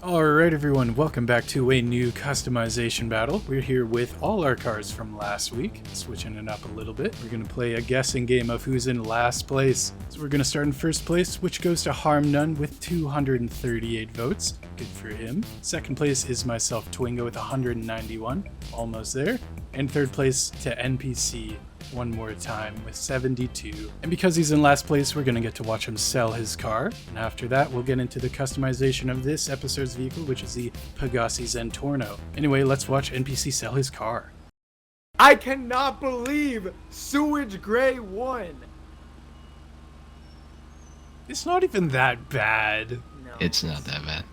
Alright everyone, welcome back to a new customization battle. We're here with all our cars from last week, switching it up a little bit. We're going to play a guessing game of who's in last place. So we're going to start in first place, which goes to HarmNone with 238 votes. Good for him. Second place is myself, Twingo, with 191. Almost there. And third place to NPC one more time with 72. And because he's in last place, we're going to get to watch him sell his car. And after that, we'll get into the customization of this episode's vehicle, which is the Pegassi Zentorno. Anyway, let's watch NPC sell his car. I cannot believe Sewage Gray won. It's not even that bad. No, It's not that bad.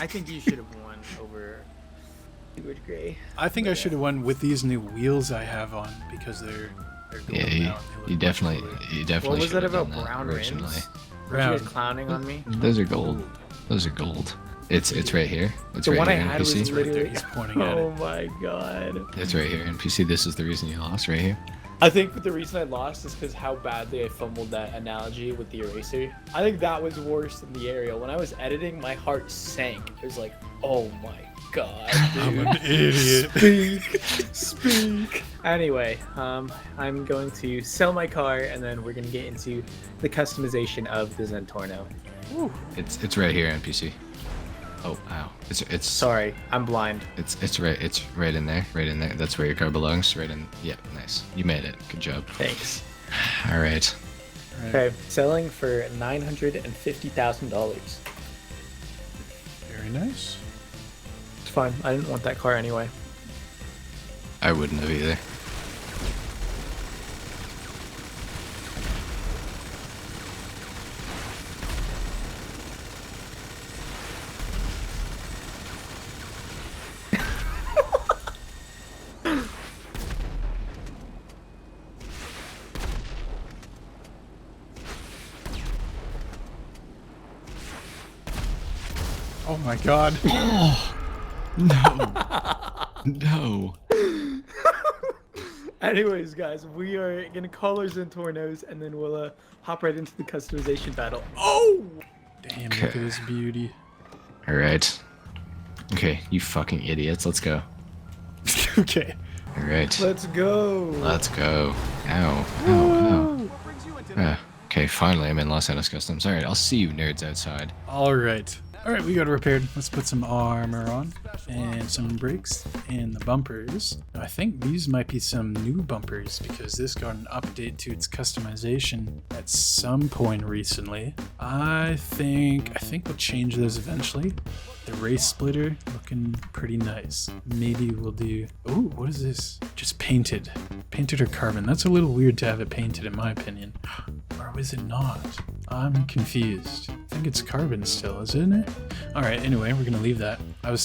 I think you should have won over Sewage Gray. I think I should have won with these new wheels I have on because they're gold Yeah, now. They you look definitely, much cooler. you definitely. What was should that have about done brown originally. rims? Were Brown. you guys clowning on me? Those are gold. Those are gold. It's right here. It's The right one I here. had was NPC. It's right there. literally. He's pointing at Oh it. my god. It's right here. NPC. This is the reason you lost. Right here. I think the reason I lost is because how badly I fumbled that analogy with the eraser. I think that was worse than the aerial. When I was editing, my heart sank. It was like, oh my god, I'm dude. an idiot. Speak. Anyway, I'm going to sell my car and then we're gonna get into the customization of the Zentorno. It's right here. NPC. Oh, ow. It's Sorry, I'm blind. It's right in there. Right in there. That's where your car belongs. Right in. Yep. Nice. You made it. Good job. Thanks. All right. Okay, selling for $950,000. Very nice. It's fine. I didn't want that car anyway. I wouldn't have either. Oh my god. No. Anyways, guys, we are gonna call our Zentornos and then we'll hop right into the customization battle. Oh! Damn, look at this beauty. All right. Okay, you fucking idiots. Let's go. Okay. All right. Let's go! Let's go. Ow. Ow. Ow. Okay, finally I'm in Los Angeles Customs. Alright, I'll see you nerds outside. Alright. Alright, we got it repaired. Let's put some armor on and some brakes and the bumpers. I think these might be some new bumpers because this got an update to its customization at some point recently. I think we'll change those eventually. The race splitter looking pretty nice. Maybe we'll do... Oh, what is this? Just painted. Painted or carbon. That's a little weird to have it painted in my opinion. Or was it not? I'm confused. I think it's carbon still, isn't it? Alright, anyway, we're gonna leave that. I'm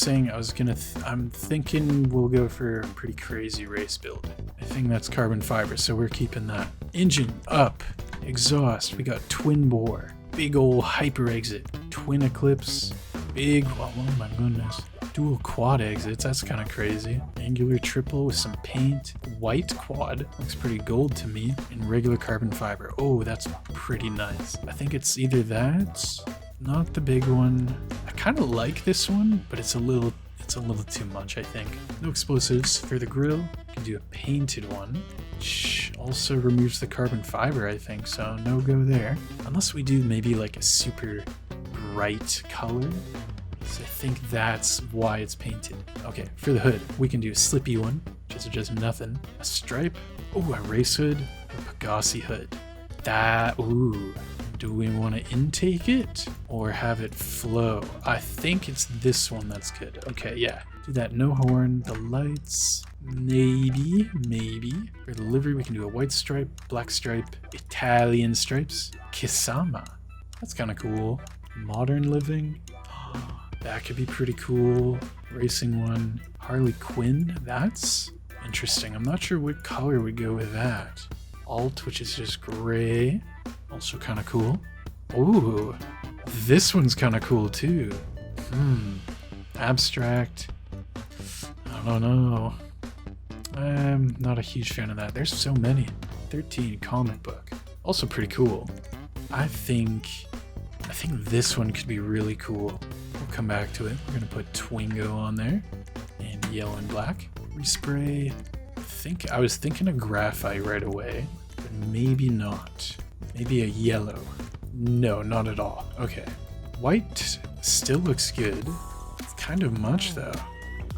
thinking we'll go for a pretty crazy race build. I think that's carbon fiber, so we're keeping that. Engine up. Exhaust. We got twin bore. Big ol' hyper exit. Twin eclipse. Big, oh my goodness. Dual quad exits, that's kind of crazy. Angular triple with some paint. White quad, looks pretty gold to me. And regular carbon fiber. Oh, that's pretty nice. I think it's either that, not the big one. I kind of like this one, but it's a little too much, I think. No explosives for the grill. You can do a painted one, which also removes the carbon fiber, I think, so no go there. Unless we do maybe like a super bright color. So I think that's why it's painted. Okay, for the hood, we can do a slippy one, which is just nothing. A stripe. Oh, a race hood. A Pegassi hood. Ooh. Do we want to intake it or have it flow? I think it's this one that's good. Okay, yeah. Do that no horn, the lights, maybe. For the livery, we can do a white stripe, black stripe, Italian stripes, Kisama. That's kind of cool. Modern living. That could be pretty cool. Racing one. Harley Quinn. That's interesting. I'm not sure what color would go with that. Alt, which is just gray. Also kind of cool. Ooh, this one's kind of cool too. Abstract. I don't know. I'm not a huge fan of that. There's so many. 13 comic book. Also pretty cool. I think this one could be really cool. come back to it. We're gonna put Twingo on there, and yellow and black. Respray. I was thinking of graphite right away, but maybe not. Maybe a yellow. No, not at all. Okay. White still looks good. It's kind of much though.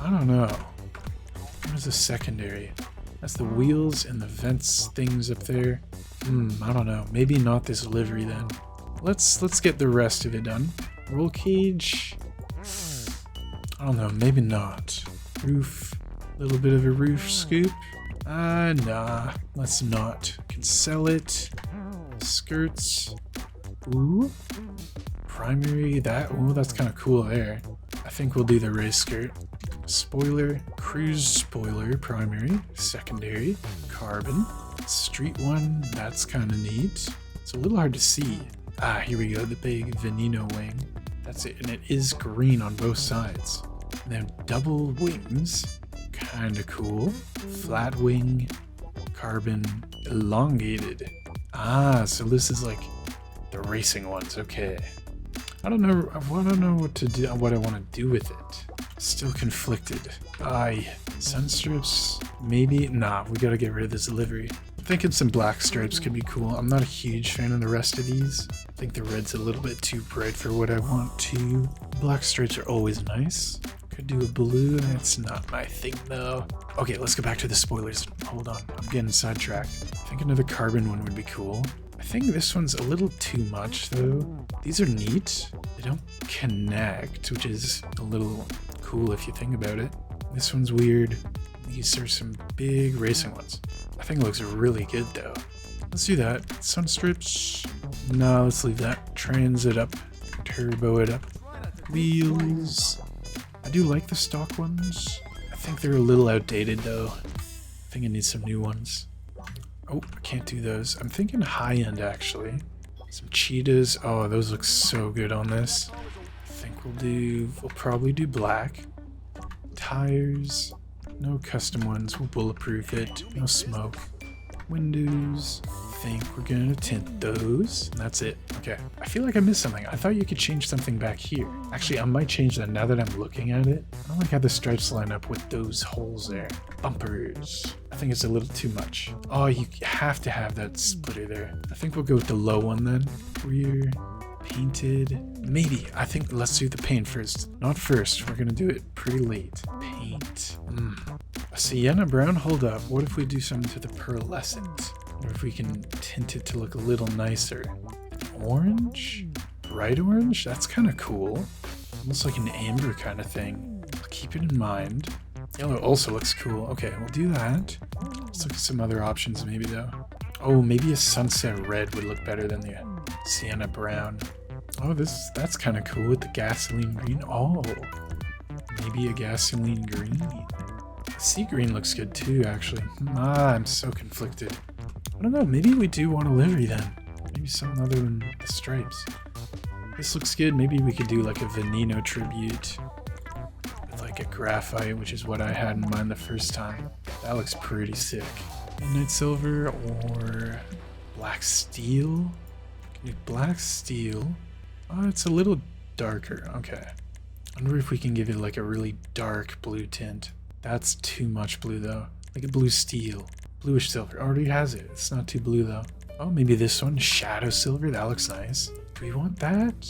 I don't know. Where's the secondary? That's the wheels and the vents things up there. I don't know. Maybe not this livery then. Let's get the rest of it done. Roll cage. I don't know. Maybe not. Roof. A little bit of a roof scoop. Nah. Let's not. Can sell it. Skirts. Ooh. Primary. That's kind of cool there. I think we'll do the race skirt. Spoiler. Cruise spoiler. Primary. Secondary. Carbon. Street one. That's kind of neat. It's a little hard to see. Here we go. The big Veneno wing. That's it. And it is green on both sides. And then double wings. Kind of cool. Flat wing. Carbon. Elongated. So this is like the racing ones. Okay. I don't know what to do. What I want to do with it. Still conflicted. Sun strips. Maybe. Nah. We gotta get rid of this livery. I'm thinking some black stripes could be cool. I'm not a huge fan of the rest of these. I think the red's a little bit too bright for what I want to. Black stripes are always nice. Could do a blue. That's not my thing though. Okay, let's go back to the spoilers. Hold on. I'm getting sidetracked. I think another carbon one would be cool. I think this one's a little too much though. These are neat. They don't connect, which is a little cool if you think about it. This one's weird. These are some big racing ones. I think it looks really good though. Let's do that. Sun strips. No, let's leave that. Trans it up. Turbo it up. Wheels. I do like the stock ones. I think they're a little outdated though. I think I need some new ones. Oh, I can't do those. I'm thinking high end actually. Some cheetahs. Oh, those look so good on this. I think we'll probably do black. Tires. No custom ones. We'll bulletproof it. No smoke. Windows. I think we're gonna tint those. And that's it. Okay. I feel like I missed something. I thought you could change something back here. Actually, I might change that now that I'm looking at it. I don't like how the stripes line up with those holes there. Bumpers. I think it's a little too much. Oh, you have to have that splitter there. I think we'll go with the low one then. Rear. Painted. Maybe. I think let's do the paint first. Not first. We're gonna do it pretty late. Paint. A sienna brown? Hold up. What if we do something to the pearlescent? Or if we can tint it to look a little nicer. Orange? Bright orange? That's kind of cool. Almost like an amber kind of thing. I'll keep it in mind. Yellow also looks cool. Okay, we'll do that. Let's look at some other options maybe though. Oh, maybe a sunset red would look better than the sienna brown. Oh, that's kind of cool with the gasoline green. Oh, maybe a gasoline green. Sea green looks good too, actually. I'm so conflicted. I don't know, maybe we do want a livery then. Maybe something other than the stripes. This looks good. Maybe we could do like a Veneno tribute with like a graphite, which is what I had in mind the first time. That looks pretty sick. Midnight silver or black steel? Can do black steel. Oh, it's a little darker. Okay. I wonder if we can give it like a really dark blue tint. That's too much blue though. Like a blue steel. Bluish silver. Already has it. It's not too blue though. Oh, maybe this one. Shadow silver. That looks nice. Do we want that?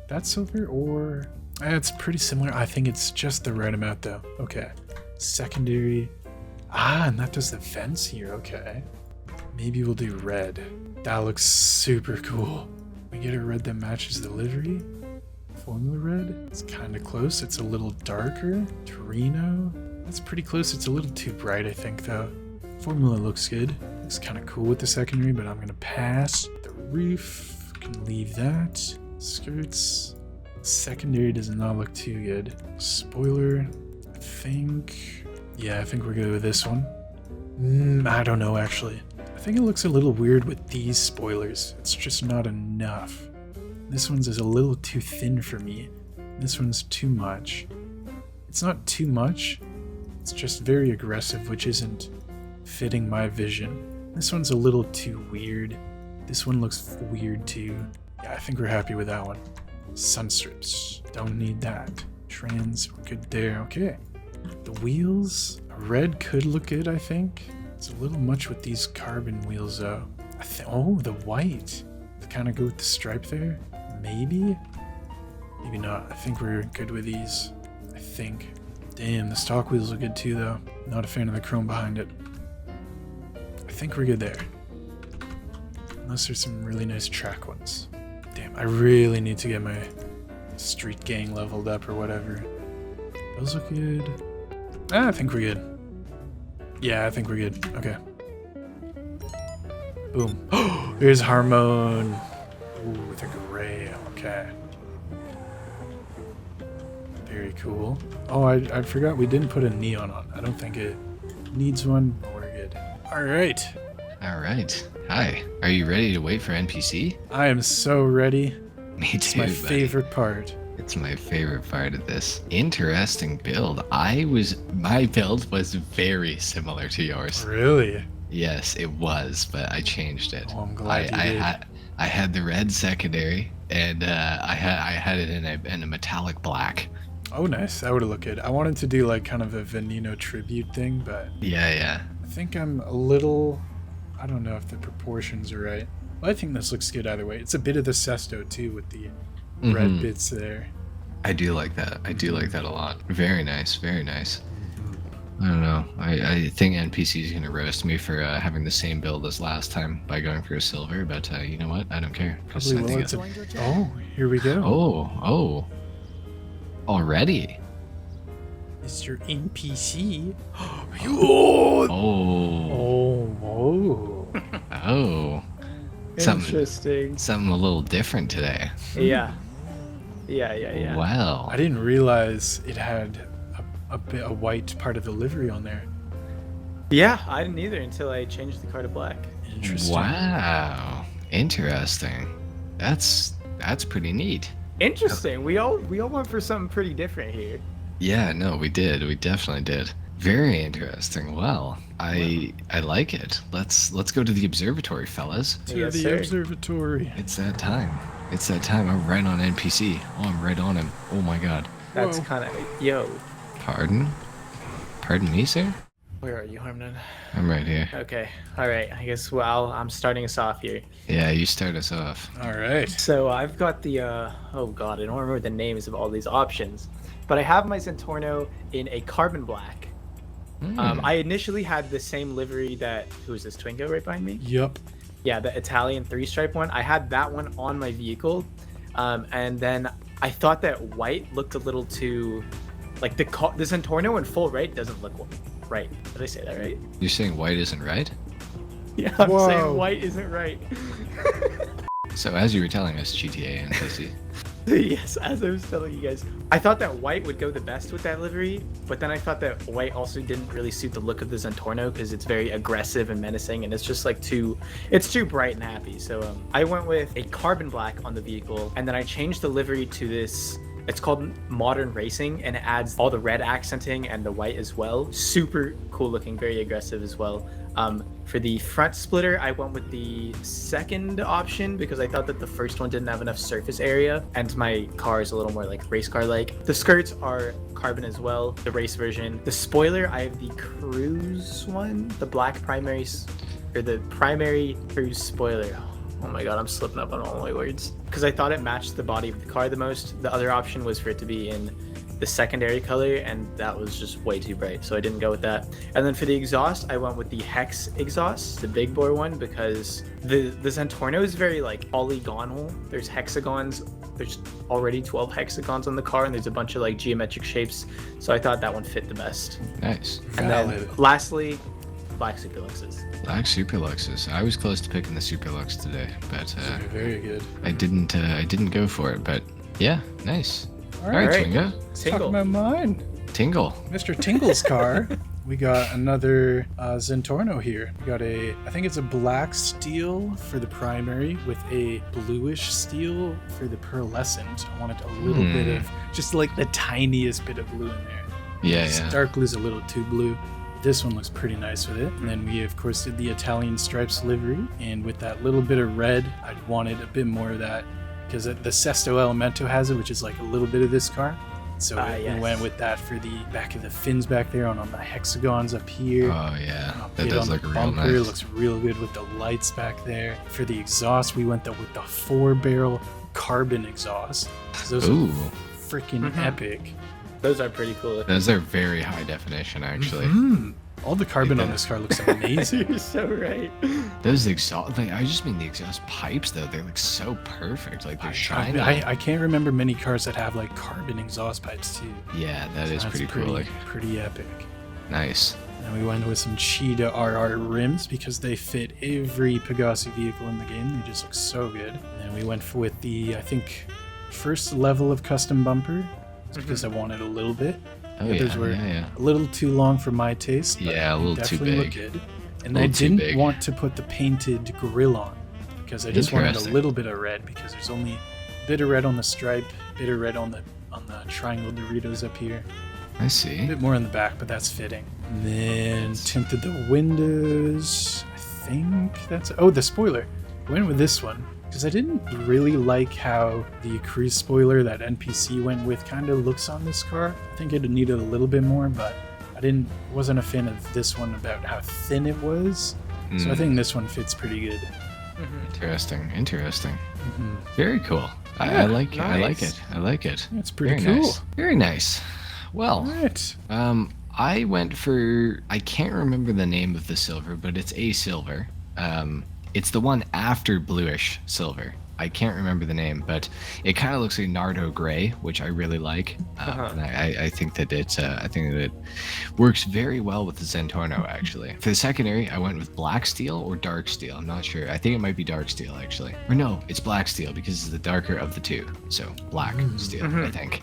That silver or... it's pretty similar. I think it's just the right amount though. Okay. Secondary. And that does the vents here. Okay. Maybe we'll do red. That looks super cool. We get a red that matches the livery. Formula red. It's kind of close. It's a little darker. Torino. That's pretty close. It's a little too bright, I think, though. Formula looks good. Looks kind of cool with the secondary, but I'm going to pass. The roof. Can leave that. Skirts. Secondary does not look too good. Spoiler. I think... yeah, I think we're good with this one. I don't know, actually. I think it looks a little weird with these spoilers. It's just not enough. This one's is a little too thin for me. This one's too much. It's not too much. It's just very aggressive, which isn't fitting my vision. This one's a little too weird. This one looks weird too. Yeah, I think we're happy with that one. Sun strips. Don't need that. Trans, we're good there. Okay. The wheels, a red could look good, I think. It's a little much with these carbon wheels, though. Oh, the white. To kind of go with the stripe there. Maybe? Maybe not. I think we're good with these. I think. Damn, the stock wheels are good too, though. Not a fan of the chrome behind it. I think we're good there. Unless there's some really nice track ones. Damn, I really need to get my street gang leveled up or whatever. Those look good. I think we're good. Yeah, I think we're good. Okay. Boom. Oh, here's HarmNone. Ooh, with a gray. Okay. Very cool. Oh, I forgot we didn't put a neon on. I don't think it needs one, but we're good. All right. All right. Hi. Are you ready to wait for NPC? I am so ready. Me too. It's my buddy. favorite part. It's my favorite part of this. Interesting build. My build was very similar to yours. Really? Yes, it was, but I changed it. Oh, I'm glad you did. I had the red secondary, and I had it in a metallic black. Oh, nice. That would have looked good. I wanted to do like kind of a Veneno tribute thing, but Yeah. I think I'm a little... I don't know if the proportions are right. Well, I think this looks good either way. It's a bit of the Sesto too with the red bits there. I do like that. I do like that a lot. Very nice. Very nice. I don't know. I think NPC is going to roast me for having the same build as last time by going for a silver, but you know what? I don't care. 'Cause Probably I will. think Oh, here we go. Oh. Already? Mr. NPC. Oh. Oh. Interesting. Something a little different today. Yeah. Wow. I didn't realize it had a white part of the livery on there. Yeah, I didn't either until I changed the car to black. Interesting. Wow. Interesting. That's pretty neat. Interesting. We all went for something pretty different here. Yeah, no, we did. We definitely did. Very interesting. Well, I like it. Let's go to the observatory, fellas. To Yes, the sir. observatory. It's that time. It's that time. I'm right on NPC. Oh, I'm right on him. Oh my god. That's Whoa. kind of yo. Pardon me, sir? Where are you, HarmNone? I'm right here. Okay. All right. I guess I'm starting us off here. Yeah, you start us off. All right. So I've got the oh god, I don't remember the names of all these options, but I have my Zentorno in a carbon black. I initially had the same livery that who is this Twingo right behind me? Yup. Yeah, the Italian 3-stripe one. I had that one on my vehicle, and then I thought that white looked a little too, like the Zentorno in full right doesn't look right. Did I say that right? You're saying white isn't right? Yeah, I'm Whoa. saying white isn't right. So as you were telling us, GTA and PC. Yes, as I was telling you guys, I thought that white would go the best with that livery, but then I thought that white also didn't really suit the look of the Zentorno because it's very aggressive and menacing, and it's just like too bright and happy. So I went with a carbon black on the vehicle, and then I changed the livery to this. It's called Modern Racing, and it adds all the red accenting and the white as well. Super cool looking, very aggressive as well. For the front splitter, I went with the second option because I thought that the first one didn't have enough surface area, and my car is a little more like race car like. The skirts are carbon as well, the race version. The spoiler, I have the cruise one, the black the primary cruise spoiler. Oh my god, I'm slipping up on all my words. Because I thought it matched the body of the car the most. The other option was for it to be in the secondary color, and that was just way too bright, so I didn't go with that. And then for the exhaust, I went with the Hex exhaust, the big bore one, because the Zentorno is very like polygonal. There's hexagons. There's already 12 hexagons on the car, and there's a bunch of like geometric shapes. So I thought that one fit the best. Nice. And then Valid. lastly, black Superluxes. Black Superluxes. I was close to picking the Superlux today, but Very good. I didn't go for it. But yeah, nice. All right, right. Twingo. Talking Tingle. about mine. Tingle. Mr. Tingle's car. We got another Zentorno here. We got I think it's a black steel for the primary with a bluish steel for the pearlescent. I wanted a little bit of, just like the tiniest bit of blue in there. Yeah, This yeah. dark blue's a little too blue. This one looks pretty nice with it. And then we, of course, did the Italian stripes livery. And with that little bit of red, I wanted a bit more of that because the Sesto Elemento has it, which is like a little bit of this car. So we yes. went with that for the back of the fins back there on the hexagons up here. Oh yeah, Up that here does on look the real bumper, nice. looks real good with the lights back there. For the exhaust, we went with the 4-barrel carbon exhaust. Those Ooh, are freaking epic. Those are pretty cool. those are very high definition actually. All the carbon on this car looks amazing. You're so right. Those exhaust, like, I just mean the exhaust pipes though. They look so perfect. Like they're shiny. I can't remember many cars that have like carbon exhaust pipes too. Yeah, that is That's pretty cool. Like, pretty epic. nice. And we went with some Cheetah RR rims because they fit every Pegassi vehicle in the game. They just look so good. And we went with the, I think, first level of custom bumper. It's because I wanted a little bit. Oh The others yeah, were yeah. a little too long for my taste. But Yeah, a they little too definitely look big. good. And A I little too didn't big. want to put the painted grill on because I just wanted a Interesting. little bit of red because there's only a bit of red on the stripe, a bit of red on the triangle Doritos up here. I A see. bit more in the back, but that's fitting. And then tinted the windows. I think that's... Oh, the spoiler. I went with this one because I didn't really like how the cruise spoiler that NPC went with kind of looks on this car. I think it needed a little bit more, but I wasn't a fan of this one about how thin it was. So I think this one fits pretty good. Interesting. Interesting. Mhm. Very cool. I like it. I like it. I like it. It's pretty Very cool. nice. Very nice. Well, All right. I went for, I can't remember the name of the silver, but it's a silver. It's the one after bluish silver. I can't remember the name, but it kind of looks like Nardo gray, which I really like. And I think that it works very well with the Zentorno. Actually, for the secondary, I went with black steel or dark steel. I'm not sure. I think it might be dark steel actually, or no, it's black steel because it's the darker of the two. So black steel, I think,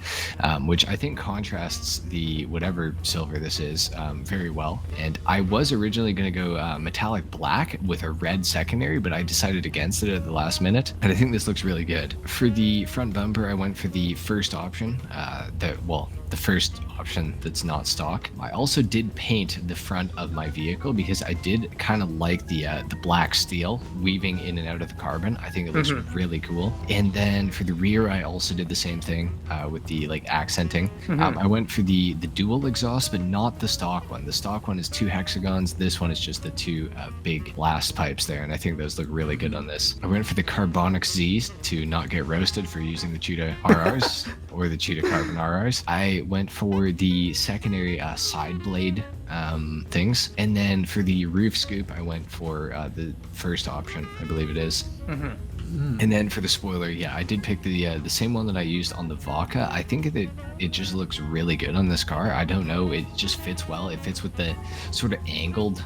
which I think contrasts the whatever silver this is very well. And I was originally going to go metallic black with a red secondary, but I decided against it at the last minute. And I think this looks really good. For the front bumper, I went for the first option, the first option that's not stock. I also did paint the front of my vehicle because I did kind of like the black steel weaving in and out of the carbon. I think it looks really cool. And then for the rear, I also did the same thing with the like accenting. I went for the dual exhaust, but not the stock one. The stock one is 2 hexagons. This one is just the 2 big blast pipes there, and I think those look really good on this. I went for the carbonic Z's to not get roasted for using the Cheetah RRs or the Cheetah Carbon RRs. I went for the secondary side blade things, and then for the roof scoop, I went for the first option, I believe it is. And then for the spoiler, yeah, I did pick the same one that I used on the Vaca. I think that it just looks really good on this car. I don't know, it just fits well. It fits with the sort of angled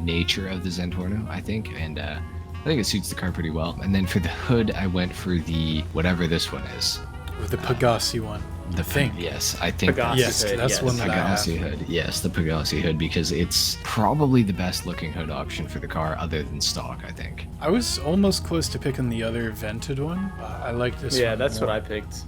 nature of the Zentorno, I think, and I think it suits the car pretty well. And then for the hood, I went for the whatever this one is. With the Pegassi one. The thing. Yes, I think Pegassi Yes, hood, that's yes. one that I have. Pegassi hood. Yes, the Pegassi hood, because it's probably the best looking hood option for the car other than stock, I think. I was almost close to picking the other vented one. I like this one. Yeah, that's more. what I picked.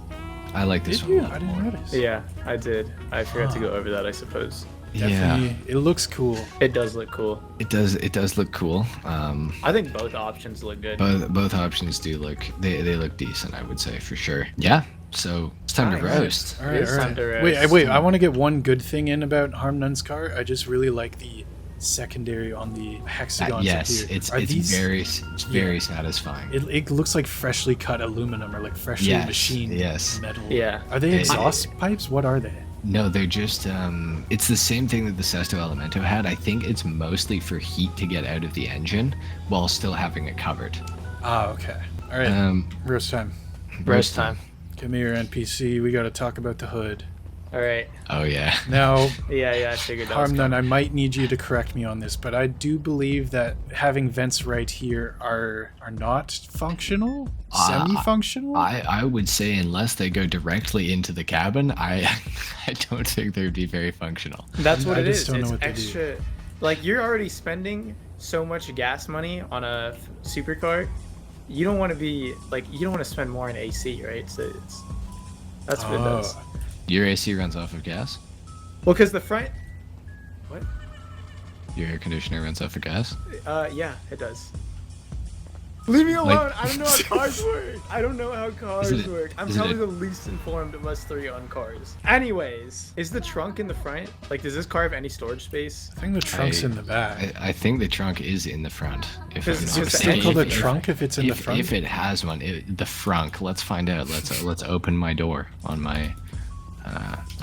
I like this Did one. you? a lot I didn't more. notice. Yeah, I did. I forgot to go over that, I suppose. Definitely. Yeah, It looks cool. It does look cool. it does. It does look cool. I think both options look good. Both options do look. They look decent, I would say for sure. Yeah. So it's time to Nice. roast. All right, It's all time right. to Wait, roast. wait. I want to get one good thing in about HarmNone's car. I just really like the secondary on the hexagons. Yes, up here. it's Are these- very satisfying. It looks like freshly cut aluminum or like freshly Yes, machined yes. metal. Yeah. Are they It- exhaust pipes? What are they? No, they're just it's the same thing that the Sesto Elemento had. I think it's mostly for heat to get out of the engine while still having it covered. Ah, okay. All right. Roast time. Roast time. Come here, NPC. We got to talk about the hood. All right. Oh yeah. Now, Yeah, I figured that was HarmNone, coming. I might need you to correct me on this, but I do believe that having vents right here are not functional, semi-functional. I would say unless they go directly into the cabin, I don't think they'd be very functional. That's what I it just is. don't know It's what they do. extra. Like, you're already spending so much gas money on a supercar. You don't want to be like, you don't want to spend more on AC, right? So that's what it does. Your AC runs off of gas. Well, because the front. What? Your air conditioner runs off of gas. Yeah, it does. Leave me alone. Like- I don't know how cars work. I don't know how cars Is it- work. I'm is it probably a- the least informed of us three on cars. Anyways, is the trunk in the front? Like, does this car have any storage space? I think the trunk's in the back. I think the trunk is in the front. If It's I'm not just Is mistaken. it called a if- trunk if it's in the If, front? if it has one, the frunk. Let's find out. Let's open my door on my.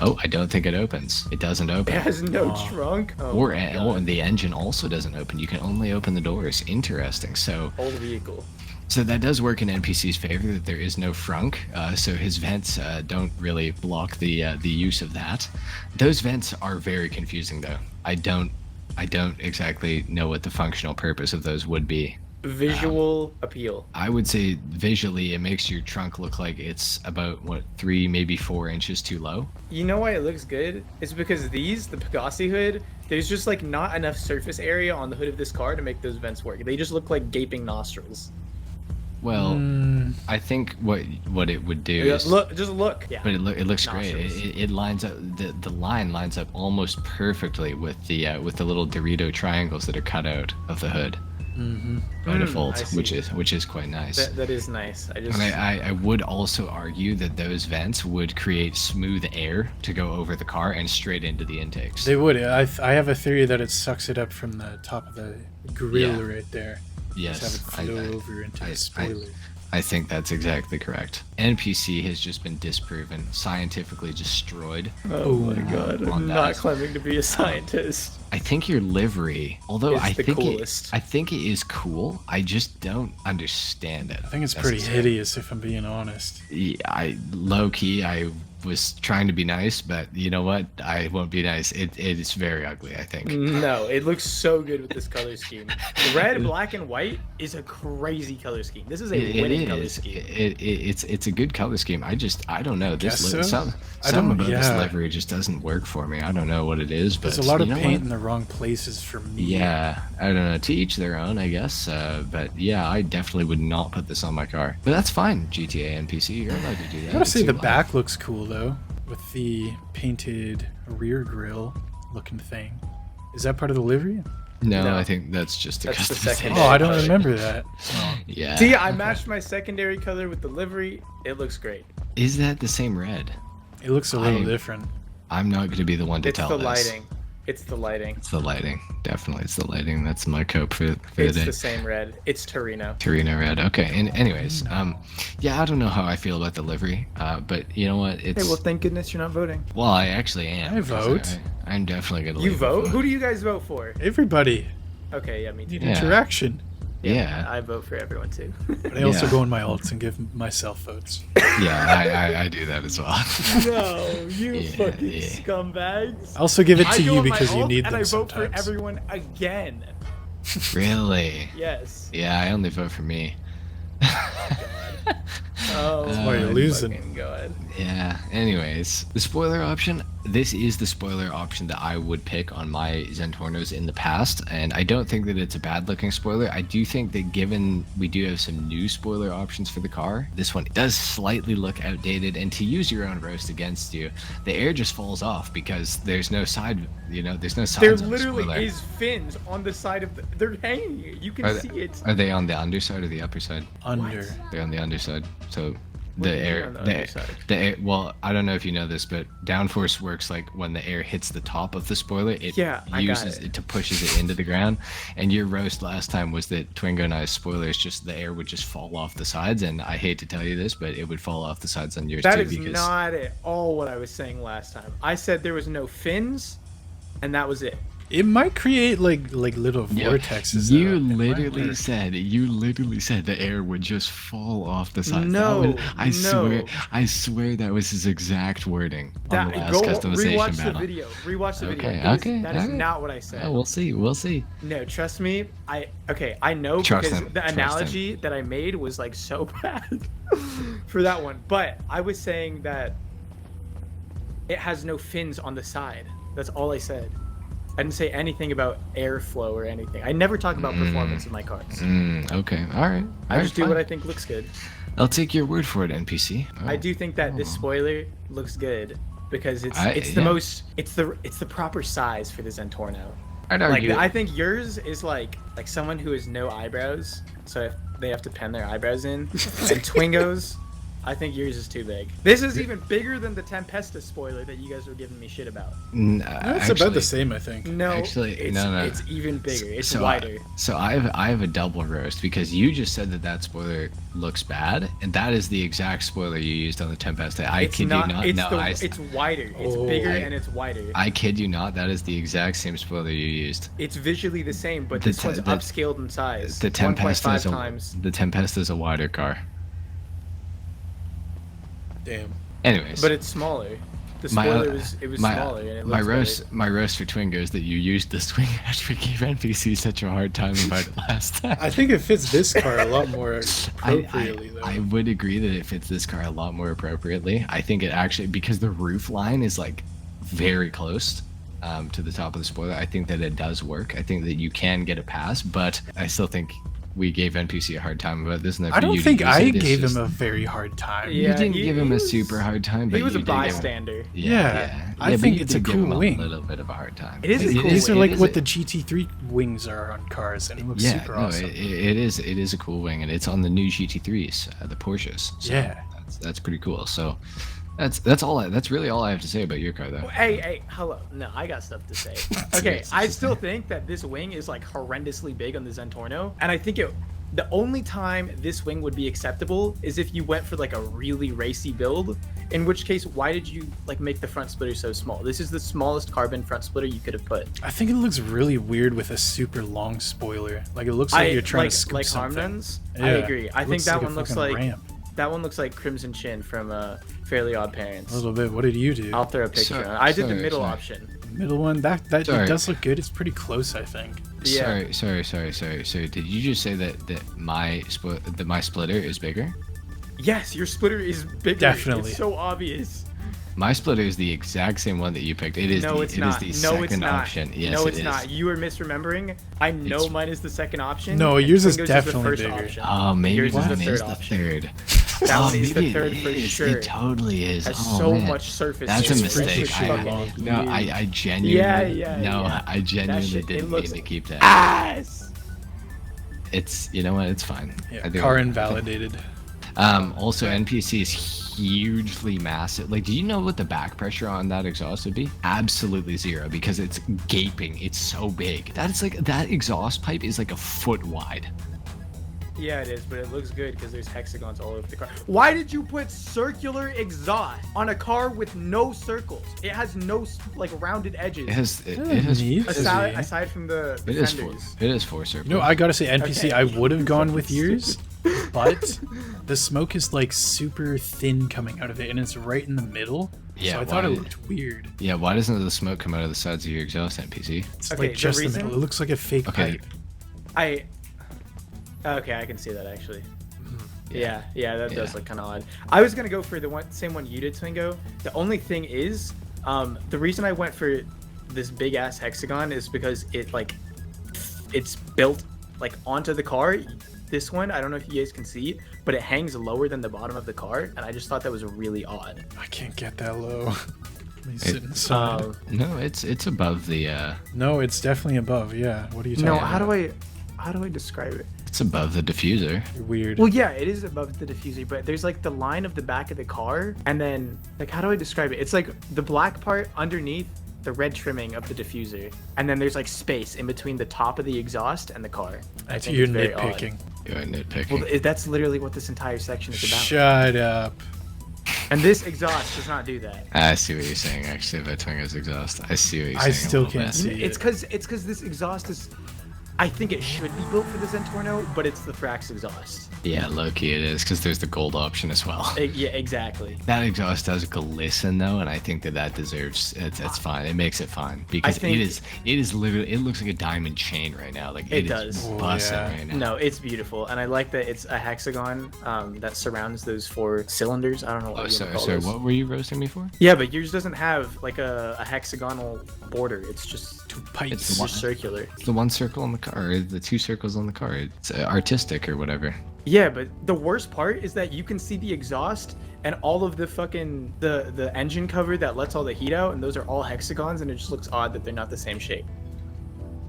Oh, I don't think it opens. It doesn't open. It has no Oh. trunk. Oh, Or, my or God. the engine also doesn't open. You can only open the doors. Interesting. So Old vehicle. that does work in NPC's favor that there is no frunk. So his vents don't really block the use of that. Those vents are very confusing though. I don't exactly know what the functional purpose of those would be. Visual appeal. I would say visually it makes your trunk look like it's about what 3 maybe 4 inches too low. You know why it looks good? It's because the Pegassi hood, there's just like not enough surface area on the hood of this car to make those vents work. They just look like gaping nostrils. Well, Mm, I think what it would do Yeah, is look, just look. Yeah. but it looks great. Nostrils. It lines up the line lines up almost perfectly with the little Dorito triangles that are cut out of the hood by default, I see. which is quite nice. That is nice. I just And I would also argue that those vents would create smooth air to go over the car and straight into the intakes. they would. I have a theory that it sucks it up from the top of the grill Yeah. right there. Yes, Just have it flow over into I- the spoiler. I think that's exactly correct. NPC has just been disproven, scientifically destroyed. Oh my god, on I'm not that. claiming to be a scientist. I think your livery, although It's I the think coolest. I think it is cool. I just don't understand it. I think it's pretty hideous if I'm being honest. Yeah, low key, I was trying to be nice, but you know what? I won't be nice. It is very ugly. I think. No, it looks so good with this color scheme. Red, black, and white is a crazy color scheme. This is a It winning color is. scheme. It's a good color scheme. I don't know. This Guess so? some I don't- about this yeah. livery just doesn't work for me. I don't know what it is, but There's a lot of you know paint what? in the wrong places for me. Yeah, I don't know. To each their own, I guess. But yeah, I definitely would not put this on my car. But that's fine, GTA NPC. You're allowed to do that. I gotta say It's the your life. back looks cool though, with the painted rear grille looking thing. Is that part of the livery? No, No. I think that's just a That's the customization. second- Oh, I don't color. remember that. Oh. Yeah. See, I matched my secondary color with the livery. It looks great. Is that the same red? It looks a little I- different. I'm not going to be the one to It's tell the this. lighting. It's the lighting. It's the lighting. Definitely, it's the lighting. That's my cope for the It's day. the same red. It's Torino. Torino red. Okay. And anyways, yeah, I don't know how I feel about the livery, but you know what? It's Hey, well, thank goodness you're not voting. well, I actually am. I because vote. I'm definitely gonna. You leave a vote? Who do you guys vote for? Everybody Okay, yeah, me too. need Yeah. interaction. Yeah, I vote for everyone too. But I also Yeah. go in my alts and give myself votes. yeah, I do that as well. No, you Yeah, fucking yeah. scumbags. I also give it I to go you on my because you alt need and them I vote for sometimes. everyone again. Really? Yes. Yeah, I only vote for me. Oh, That's why you're my losing. fucking God. Yeah. Anyways, the spoiler option. This is the spoiler option that I would pick on my Zentornos in the past, and I don't think that it's a bad-looking spoiler. I do think that given we do have some new spoiler options for the car, this one does slightly look outdated. And to use your own roast against you, the air just falls off because there's no side. You know, there's no sides. There on the literally spoiler. is fins on the side of the. They're hanging. You can Are see it. Are they on the underside or the upper side? Under. They're on the underside. So What the do you mean air, on the the, underside? the air, well, I don't know if you know this, but downforce works like when the air hits the top of the spoiler, it Yeah, I got uses it. it to pushes it into the ground. And your roast last time was that Twingo and I's spoilers, just the air would just fall off the sides. And I hate to tell you this, but it would fall off the sides on yours That too. is Because not at all what I was saying last time. I said there was no fins, and that was it. It might create like little Yeah, vortexes. you though. It might literally work. said the air would just fall off the sides. No, That was, no. I swear that was his exact wording on the That last go customization rewatch battle. the video. Rewatch the Okay, video. okay, That is alright. not what I said. Oh, we'll see. We'll see. No, trust me. I know Trust because him, the trust analogy that I made was like so bad for that one. But I was saying that it has no fins on the side. That's all I said. I didn't say anything about airflow or anything. I never talk about performance in my cars. Okay. All right. I just do what I think looks good. I'll take your word for it, NPC. I do think that this spoiler looks good because it's yeah. the proper size for the Zentorno. I'd Like argue. I think yours is like someone who has no eyebrows, so if they have to pen their eyebrows in. And Twingo's, I think yours is too big. This is even bigger than the Tempesta spoiler that you guys were giving me shit about. It's about the same, I think. No, Actually, it's, no. it's even bigger. It's So wider. I have a double roast because you just said that spoiler looks bad, and that is the exact spoiler you used on the Tempesta. I It's kid not. you not. It's, No, it's wider. It's Oh. bigger and it's wider. I kid you not. That is the exact same spoiler you used. It's visually the same, but The this one's upscaled in size. The Tempesta 1.5 is times. the Tempesta is a wider car. Damn. Anyways, But it's smaller. The my, spoiler was smaller and it my looks roast better. my roast for Twingo is that you used the swing hatch we gave NPC such a hard time about it last time. I think it fits this car a lot more I appropriately, though. would agree that it fits this car a lot more appropriately. I think it actually, because the roof line is like very close to the top of the spoiler, I think that it does work. I think that you can get a pass, but I still think we gave NPC a hard time about this. And I don't think I gave him a very hard time. Yeah, You didn't he- give him he a was- super hard time, but He was you a did give him- bystander. Yeah, I but think you it's a did give him cool wing. A little bit of a hard time. It is a cool These are wing. like It is what a- the GT3 wings are on cars, and it looks Yeah, super no, awesome. it is a cool wing, and it's on the new GT3s, the Porsches. So Yeah. that's pretty cool. So that's really all I have to say about your car, though. Hey, hello. No, I got stuff to say. Okay, I still think that this wing is like horrendously big on the Zentorno, and I think the only time this wing would be acceptable is if you went for like a really racy build, in which case, why did you like make the front splitter so small? This is the smallest carbon front splitter you could have put. I think it looks really weird with a super long spoiler. Like it looks like you're trying to scoop like something. HarmNone's. Yeah, I agree. I it think that like a one looks fucking like ramp. that one looks like Crimson Chin from Fairly Odd A Parents. little bit. What did you do? I'll throw a picture. Sorry, on. I did the sorry, middle sorry. option. Middle one. That it Sorry. does look good. It's pretty close, I think. Yeah. Sorry. So did you just say that my splitter is bigger? Yes, your splitter is bigger. Definitely. It's so obvious. My splitter is the exact same one that you picked. It is No, the, it's it not. is the No, second it's not. option. Yes, no, it it's is. not. You are misremembering. I know It's- mine is the second option. No, and yours is Twingo's definitely the first bigger. option. Oh, maybe Yours is mine the is third the option. third. That Oh, one is the maybe third it for is. sure. It totally is. Has Oh, so man. much surface. That's a area. mistake. It's fucking I- weird. I genuinely. Yeah. I genuinely shit, it didn't mean looks to keep that. ass. It's, you know what? It's fine. Yeah, I do car it. invalidated. Also, NPC is hugely massive. Like, do you know what the back pressure on that exhaust would be? Absolutely zero, because it's gaping. It's so big. That exhaust pipe is like a foot wide. Yeah, it is, but it looks good because there's hexagons all over the car. Why did you put circular exhaust on a car with no circles? It has no like rounded edges. It has Neat. Aside from the it is four. fenders. It is four circles. No, I gotta say, NPC, Okay. I would have gone with yours, but the smoke is like super thin coming out of it, and it's right in the middle. Yeah, so I thought it why- looked weird. Yeah, why doesn't the smoke come out of the sides of your exhaust, NPC? It's Okay, like the just the reason- middle. It looks like a fake Okay. pipe. Okay, I can see that actually. Mm-hmm. Yeah, that does Yeah. look kind of odd. I was gonna go for the same one you did, Twingo. The only thing is, the reason I went for this big ass hexagon is because it's built like onto the car. This one, I don't know if you guys can see, but it hangs lower than the bottom of the car, and I just thought that was really odd. I can't get that low. Let me sit inside. No, it's above the No, it's definitely above. Yeah. What are you talking No, about? how do I describe it? it's above the diffuser. You're weird. Well, yeah, it is above the diffuser, but there's like the line of the back of the car, and then like how do I describe it? It's like the black part underneath the red trimming of the diffuser, and then there's like space in between the top of the exhaust and the car. I That's think you're it's very odd. nitpicking. You're nitpicking. Well, that's literally what this entire section is about. Shut up. And this exhaust does not do that. I see what you're saying, actually, about Twingo's exhaust. I see what you're saying. I a still little can't bit. see It's it. because this exhaust is. I think it should be built for the Zentorno, but it's the Thrax exhaust. Yeah, low-key it is, because there's the gold option as well. Yeah, exactly. That exhaust does glisten, though, and I think that deserves, it's fine. It makes it fine. Because think- it is literally, it looks like a diamond chain right now. Like, It is does. Oh, busting yeah. right now. No, it's beautiful, and I like that it's a hexagon that surrounds those 4 cylinders. I don't know what Oh, you sorry, call sorry, those. what were you roasting me for? Yeah, but yours doesn't have like a hexagonal border. It's just Two pipes. It's just one- circular. It's the one circle on the car, or the 2 circles on the car. It's artistic or whatever. Yeah, but the worst part is that you can see the exhaust and all of the fucking the engine cover that lets all the heat out, and those are all hexagons, and it just looks odd that they're not the same shape.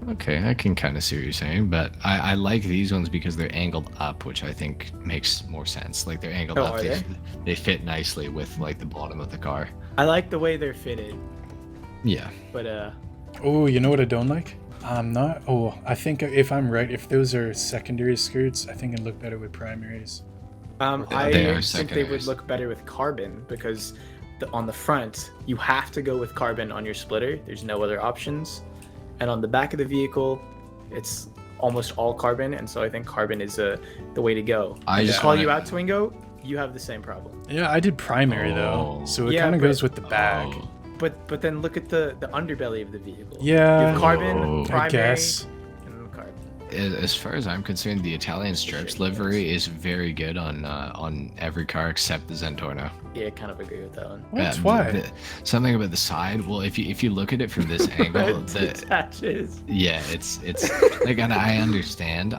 Okay, I can kind of see what you're saying, but I like these ones because they're angled up, which I think makes more sense. Like they're angled Oh, up, are they? they fit nicely with like the bottom of the car. I like the way they're fitted, Yeah. but Oh, you know what I don't like? I'm not. Oh, I think if I'm right, if those are secondary skirts, I think it'd look better with primaries. They I are think they would secondaries. look better with carbon because on the front you have to go with carbon on your splitter. There's no other options, and on the back of the vehicle, it's almost all carbon, and so I think carbon is the way to go. I just Call wanna- you out, Twingo. You have the same problem. Yeah, I did primary though, Oh. so it Yeah, kind of but- goes with the bag. Oh, But then look at the underbelly of the vehicle. Yeah, You have carbon, Oh. primary, I guess. and carbon. as far as I'm concerned, the Italian Stripes livery is very good on every car except the Zentorno. Yeah, I kind of agree with that one. What? Um, Why? Something about the side. Well, if you look at it from this angle, It the, detaches. yeah, it's like, and I understand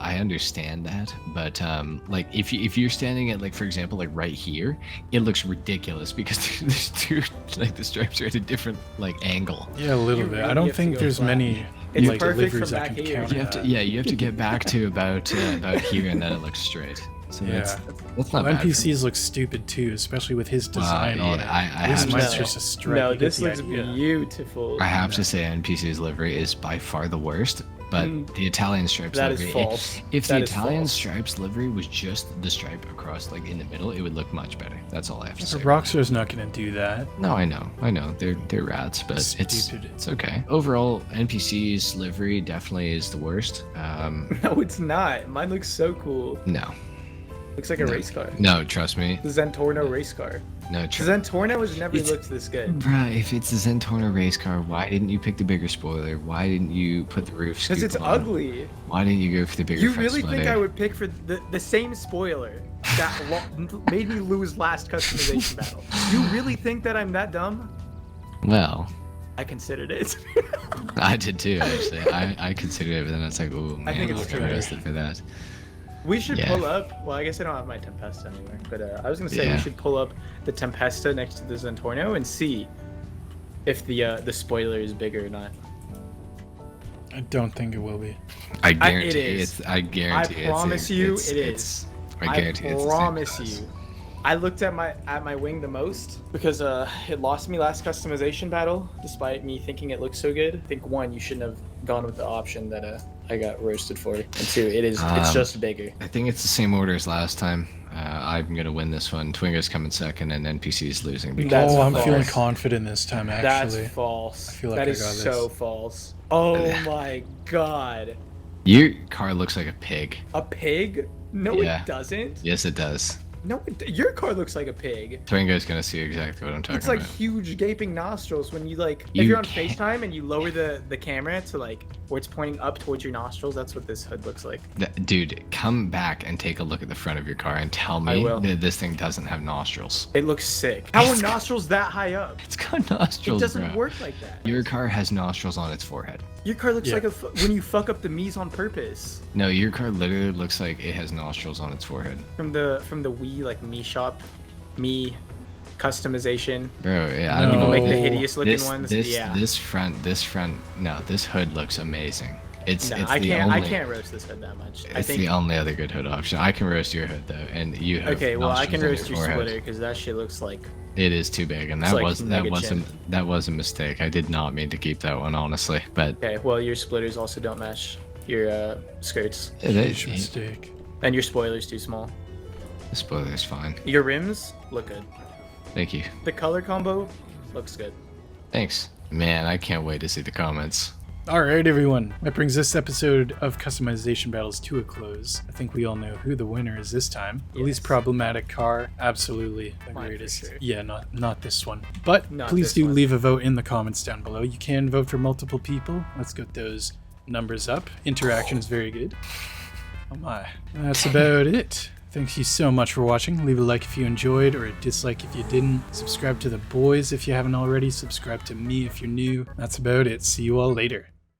that, but like if you're standing at, like, for example, like right here, it looks ridiculous because there's two, like, the stripes are at a different like angle. Yeah, a little You bit. really I don't have to think go there's flat. many It's like perfect liveries from that back can here. counter You have to, that. yeah, you have to get back to about here, and then it looks straight. So Yeah. that's not Well, bad. for me. NPCs look stupid too, especially with his design on it. yeah, I This have to mine's say- just a stripe. No, you get this the looks idea. beautiful. I have to say NPC's livery is by far the worst, but the Italian Stripes That is livery, false. if the That is Italian false. Stripes livery was just the stripe across, like, in the middle, it would look much better. That's all I have to say. But Rockstar's not going to do that. No, I know, they're rats, but Stupid. it's okay. Overall, NPC's livery definitely is the worst. No, it's not. Mine looks so cool. No, Looks like a race car. no, trust me, The Zentorno race car. no, The Zentorno has never It's- looked this good. Bruh, if it's a Zentorno race car, why didn't you pick the bigger spoiler? Why didn't you put the roof scoop Because it's on? ugly. Why didn't you go for the bigger You front really think splitter? I would pick for the same spoiler that made me lose last customization battle? You really think that I'm that dumb? Well, I considered it. I did too, actually. I considered it, but then it's like, oh man, I think it's I'll get true. arrested for that. We should Yeah. pull up. Well, I guess I don't have my Tempesta anymore, but I was gonna say Yeah. we should pull up the Tempesta next to the Zentorno and see if the spoiler is bigger or not. I don't think it will be. I guarantee is. I guarantee it's. promise you it's, it it's, is. I guarantee it's. the same promise size. you. I looked at my wing the most because it lost me last customization battle, despite me thinking it looked so good. I think one, you shouldn't have gone with the option that I got roasted for, and two, it's just bigger. I think it's the same order as last time. I'm gonna win this one. Twingo's coming second, and NPC's losing. Because That's oh, I'm false. feeling confident this time, actually. That's false. I feel like that I is got so this. false. Oh my god, your car looks like a pig. a pig? No, Yeah. it doesn't. Yes, it does. No, your car looks like a pig. Twingo's gonna see exactly what I'm talking It's like about. huge gaping nostrils when you like if You you're on can't- FaceTime and you lower the camera to like where it's pointing up towards your nostrils, that's what this hood looks like. Dude, come back and take a look at the front of your car and tell I me will. that this thing doesn't have nostrils. It looks sick. How are nostrils that high up? It's got It nostrils, doesn't bro. work like that. Your car has nostrils on its forehead. Your car looks Yeah. like when you fuck up the Mii's on purpose. No, your car literally looks like it has nostrils on its forehead. From the Wii like Mii shop, Mii customization. Bro, yeah, I No. don't know. Like the Oh, hideous looking this, ones. This, yeah. this front, no, this hood looks amazing. It's No, it's I the can't. only, I can't roast this hood that much. I It's think. the only other good hood option. I can roast your hood though, and you have. Okay, well I can nostrils on roast your forehead. splitter because that shit looks like. It is too big, and It's that like was mega chin. that was a mistake. I did not mean to keep that one, honestly. But Okay, well your splitters also don't match your skirts, Huge mistake. and your spoiler's too small. the spoiler's fine. Your rims look good. Thank you. The color combo looks good. Thanks, man. I can't wait to see the comments. All right, everyone. That brings this episode of Customization Battles to a close. I think we all know who the winner is this time. The least Yes. problematic car, absolutely the Mine for greatest. sure. Yeah, not this one. But Not please this do one. leave a vote in the comments down below. You can vote for multiple people. Let's get those numbers up. Interaction is very good. Oh my. That's about it. Thank you so much for watching. Leave a like if you enjoyed or a dislike if you didn't. Subscribe to the boys if you haven't already. Subscribe to me if you're new. That's about it. See you all later.